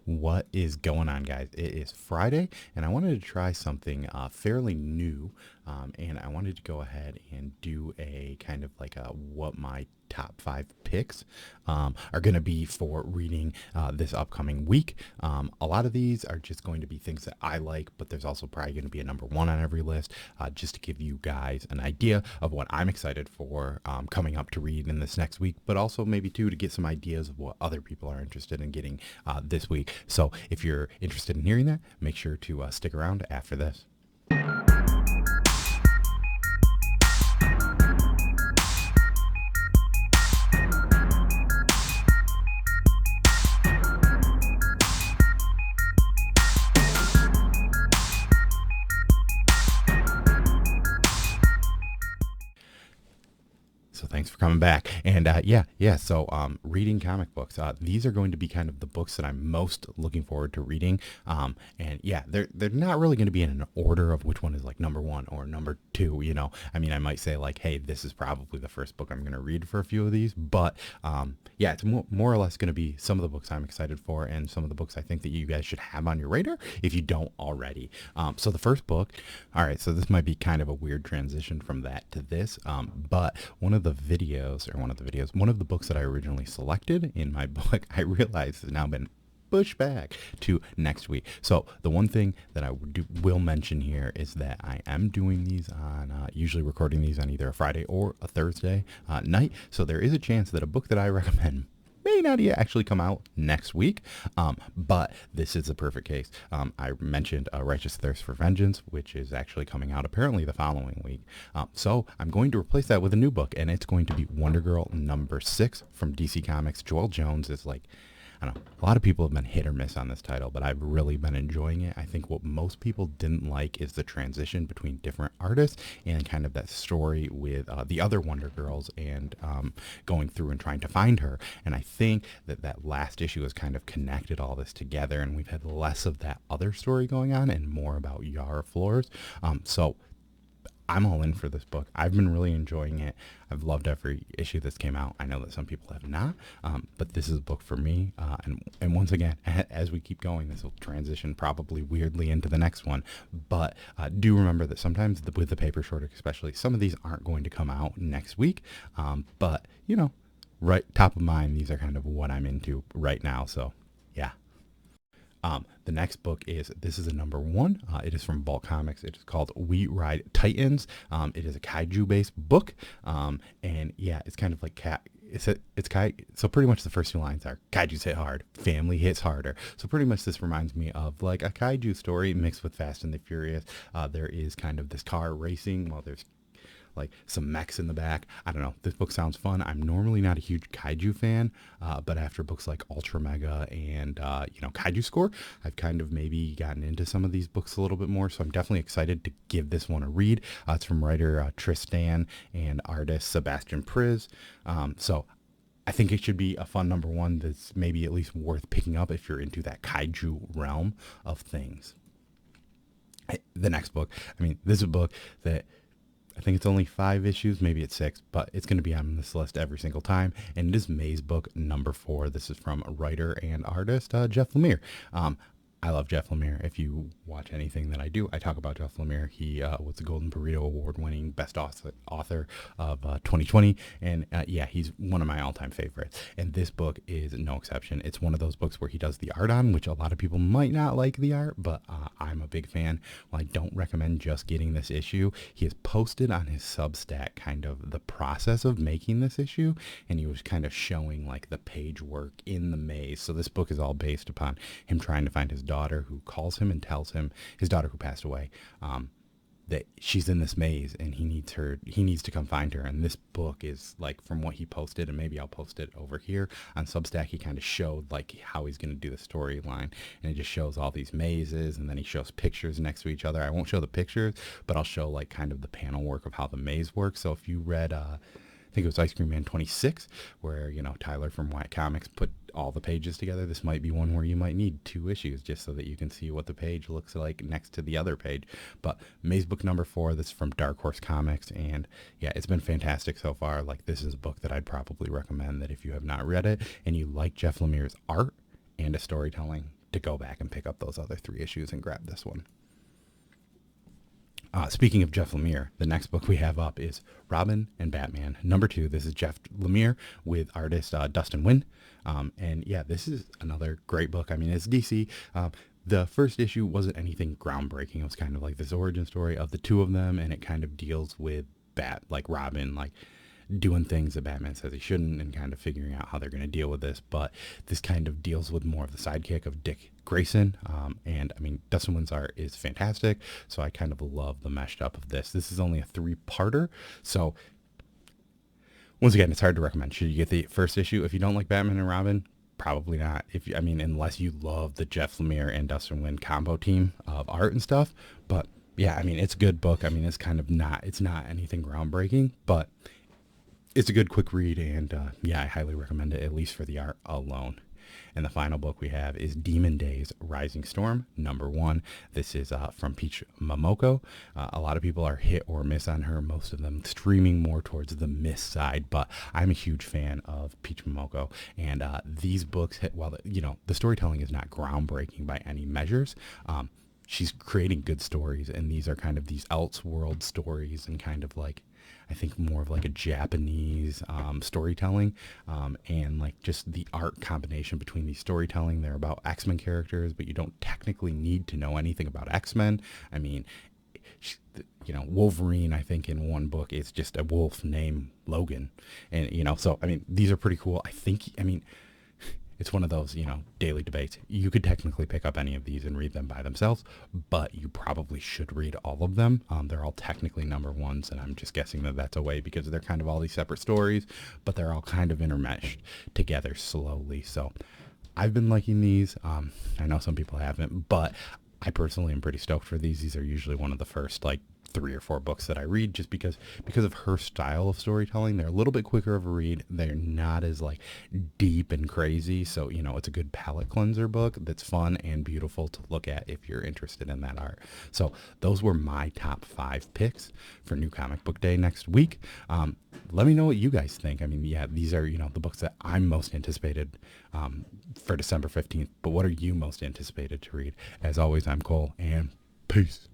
What is going on, guys? It is Friday, and I wanted to try something fairly new. And I wanted to go ahead and do a kind of like a what my top five picks are going to be for reading this upcoming week. A lot of these are just going to be things that I like, but there's also probably going to be a number one on every list, just to give you guys an idea of what I'm excited for coming up to read in this next week, but also maybe too to get some ideas of what other people are interested in getting this week. So if you're interested in hearing that, make sure to stick around after this. So thanks for coming back. And yeah. So reading comic books. These are going to be kind of the books that I'm most looking forward to reading. And yeah, they're not really going to be in an order of which one is like number one or number two. I mean, I might say like, hey, this is probably the first book I'm going to read for a few of these. But yeah, it's more or less going to be some of the books I'm excited for and some of the books I think that you guys should have on your radar if you don't already. So the first book. All right, so this might be kind of a weird transition from that to this, but one of the books that I originally selected in my book, I realized has now been pushed back to next week. So the one thing that will mention here is that I am doing these on, usually recording these on either a Friday or a Thursday night. So there is a chance that a book that I recommend may not yet actually come out next week, but this is a perfect case. I mentioned Righteous Thirst for Vengeance, which is actually coming out apparently the following week. So I'm going to replace that with a new book, and it's going to be Wonder Girl #6 from DC Comics. Joelle Jones is like, I don't know, a lot of people have been hit or miss on this title, but I've really been enjoying it. I think what most people didn't like is the transition between different artists and kind of that story with the other Wonder Girls and going through and trying to find her. And I think that last issue has kind of connected all this together, and we've had less of that other story going on and more about Yara Flores. So I'm all in for this book. I've been really enjoying it. I've loved every issue that's came out. I know that some people have not, but this is a book for me. And once again, as we keep going, this will transition probably weirdly into the next one. But do remember that sometimes with the paper shortage, especially, some of these aren't going to come out next week. But, right top of mind, these are kind of what I'm into right now. So, yeah. The next book this is a number one. It is from Bulk Comics. It is called We Ride Titans. It is a kaiju based book. And yeah, it's kind of like so pretty much the first two lines are kaijus hit hard, family hits harder. So pretty much this reminds me of like a kaiju story mixed with Fast and the Furious. There is kind of this car racing while there's like some mechs in the back. I don't know. This book sounds fun. I'm normally not a huge kaiju fan, but after books like Ultra Mega and Kaiju Score, I've kind of maybe gotten into some of these books a little bit more. So I'm definitely excited to give this one a read. It's from writer Tristan and artist Sebastian Priz. So I think it should be a fun number one that's maybe at least worth picking up if you're into that kaiju realm of things. The next book, this is a book that I think it's only 5 issues, maybe it's 6, but it's going to be on this list every single time. And it is May's book #4. This is from writer and artist Jeff Lemire. I love Jeff Lemire. If you watch anything that I do, I talk about Jeff Lemire. He was the Golden Burrito Award-winning best author of 2020. And yeah, he's one of my all-time favorites. And this book is no exception. It's one of those books where he does the art on, which a lot of people might not like the art, but I'm a big fan. Well, I don't recommend just getting this issue. He has posted on his Substack kind of the process of making this issue, and he was kind of showing like the page work in the maze. So this book is all based upon him trying to find his daughter, who calls him and tells him, his daughter who passed away, that she's in this maze and he needs to come find her. And this book is like, from what he posted, and maybe I'll post it over here on Substack, he kind of showed like how he's going to do the storyline, and it just shows all these mazes, and then he shows pictures next to each other. I won't show the pictures, but I'll show like kind of the panel work of how the maze works. So if you read I think it was Ice Cream Man 26, where, Tyler from White Comics put all the pages together. This might be one where you might need 2 issues just so that you can see what the page looks like next to the other page. But May's book #4, that's from Dark Horse Comics, and yeah, it's been fantastic so far. Like, this is a book that I'd probably recommend that if you have not read it and you like Jeff Lemire's art and his storytelling, to go back and pick up those other 3 issues and grab this one. Speaking of Jeff Lemire, the next book we have up is Robin and Batman #2. This is Jeff Lemire with artist Dustin Nguyen. And yeah, this is another great book. I mean, it's DC. The first issue wasn't anything groundbreaking. It was kind of like this origin story of the two of them, and it kind of deals with Robin, like doing things that Batman says he shouldn't, and kind of figuring out how they're going to deal with this. But this kind of deals with more of the sidekick of Dick Grayson. And I mean, Dustin Nguyen's art is fantastic, so I kind of love the meshed up of this. This is only a 3-parter, so once again, it's hard to recommend. Should you get the first issue? If you don't like Batman and Robin, probably not. Unless you love the Jeff Lemire and Dustin Nguyen combo team of art and stuff. But yeah, I mean, it's a good book. I mean, it's not anything groundbreaking, but it's a good quick read, and yeah, I highly recommend it, at least for the art alone. And the final book we have is Demon Days Rising Storm #1. This is from Peach Momoko. A lot of people are hit or miss on her, most of them streaming more towards the miss side, but I'm a huge fan of Peach Momoko. And these books, while the storytelling is not groundbreaking by any measures, she's creating good stories, and these are kind of these Elseworld stories, and kind of like, I think more of like a Japanese storytelling, and like just the art combination between these storytelling. They're about X-Men characters, but you don't technically need to know anything about X-Men. I mean, Wolverine, I think in one book, is just a wolf named Logan. And, so, I mean, these are pretty cool. It's one of those, daily debates. You could technically pick up any of these and read them by themselves, but you probably should read all of them. They're all technically #1s, and I'm just guessing that that's a way because they're kind of all these separate stories, but they're all kind of intermeshed together slowly. So I've been liking these. I know some people haven't, but I personally am pretty stoked for these. These are usually one of the first, 3 or 4 books that I read, just because of her style of storytelling. They're a little bit quicker of a read. They're not as deep and crazy. So, it's a good palate cleanser book that's fun and beautiful to look at if you're interested in that art. So those were my top 5 picks for New Comic Book Day next week. Let me know what you guys think. I mean, yeah, these are, the books that I'm most anticipated for December 15th. But what are you most anticipated to read? As always, I'm Cole, and peace.